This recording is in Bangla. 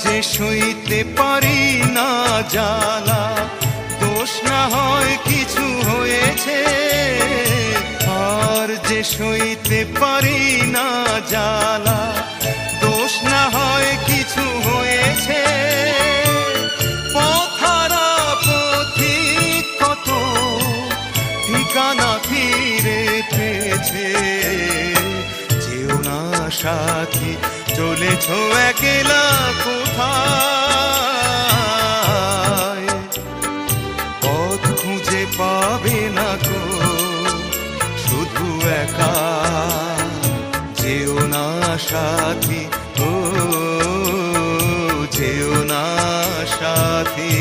যে সইতে পারি না জ্বালা, দোষ না হয় কিছু হয়েছে। আর যে সইতে পারি না জ্বালা, দোষ না হয় কিছু হয়েছে। পথহারা পথিক কত ঠিকানা ফিরে পেয়েছে। যেও না সাথী, চলেছ একলা কোথায়, পথ খুঁজে পাবে না গো শুধু একা। যেও না সাথী, ও যেও না সাথী।